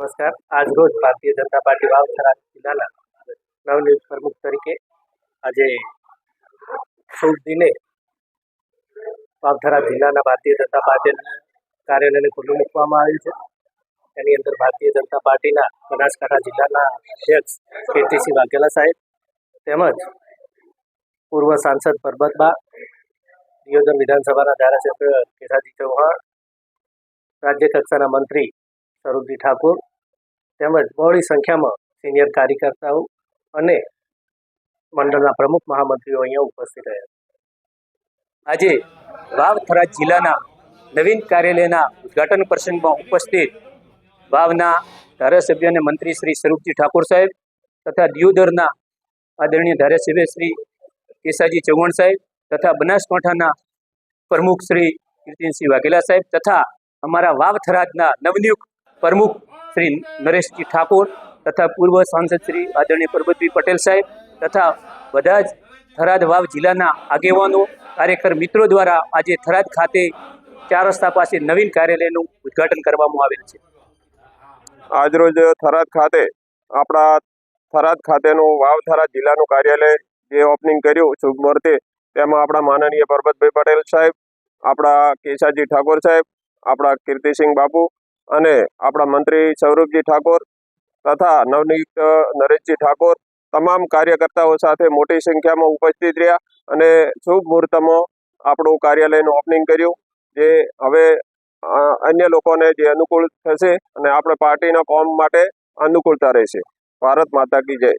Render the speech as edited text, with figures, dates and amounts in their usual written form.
નમસ્કાર. આજ રોજ ભારતીય જનતા પાર્ટી વાવથરા જિલ્લાના નવનિયુક્ત પ્રમુખ તરીકે આજે શુભ દિને વાવથરા જિલ્લાના ભારતીય જનતા પાર્ટીના કાર્યાલયને ખુલ્લું મૂકવામાં આવ્યું છે. એની અંદર ભારતીય જનતા પાર્ટીના બનાસકાંઠા જિલ્લાના અધ્યક્ષ કીર્તિસિંહ વાઘેલા સાહેબ તેમજ પૂર્વ સાંસદ પરબતબા, દિયોદર વિધાનસભાના ધારાસભ્ય કેસાજી ચૌહાણ, રાજ્ય કક્ષાના મંત્રી સ્વરૂપજી ઠાકોર તેમજ બહોળી સંખ્યામાં સિનિયર કાર્યકર્તાઓ અને મંડળના પ્રમુખ મહામંત્રીઓ અહીંયા ઉપસ્થિત રહ્યા. આજે વાવથરા જિલ્લાના નવીન કાર્યાલયના ઉદ્ઘાટન પ્રસંગમાં ઉપસ્થિત વાવના ધારાસભ્ય અને મંત્રી શ્રી સ્વરૂપજી ઠાકોર સાહેબ તથા દિયોદરના આદરણીય ધારાસભ્ય શ્રી કેસાજી ચૌહાણ સાહેબ તથા બનાસકાંઠાના પ્રમુખ શ્રી કીર્તિસિંહ વાઘેલા સાહેબ તથા અમારા વાવથરાજના નવનિયુક્ત પ્રમુખ શ્રી નરેશજી ઠાકોર તથા પૂર્વ સાંસદ શ્રી આદરણીય પરબતભાઈ પટેલ સાહેબ તથા બધા જ થરાદ વાવ જિલ્લાના આગેવાનો કાર્યકર મિત્રો દ્વારા આજે થરાદ ખાતે 4 રસ્તા પાસે નવીન કાર્યાલયનું ઉદ્ઘાટન કરવામાં આવેલ છે. આજરોજ થરાદ ખાતે આપણા થરાદ ખાતેનું વાવથરા જિલ્લાનું કાર્યાલય જે ઓપનિંગ કર્યું શુભ મુહૂર્તે, તેમાં આપણા માનનીય પરબતભાઈ પટેલ સાહેબ, આપણા કેસાજી ઠાકોર સાહેબ, આપણા કીર્તિસિંહ બાપુ અને આપણા મંત્રી સ્વરૂપજી ઠાકોર તથા નવનિયુક્ત નરેશજી ઠાકોર તમામ કાર્યકર્તાઓ સાથે મોટી સંખ્યામાં ઉપસ્થિત રહ્યા અને શુભ મુહૂર્તમાં આપણું કાર્યાલયનું ઓપનિંગ કર્યું, જે હવે અન્ય લોકોને જે અનુકૂળ થશે અને આપણે પાર્ટીના કામ માટે અનુકૂળતા રહેશે. ભારત માતા કી જય.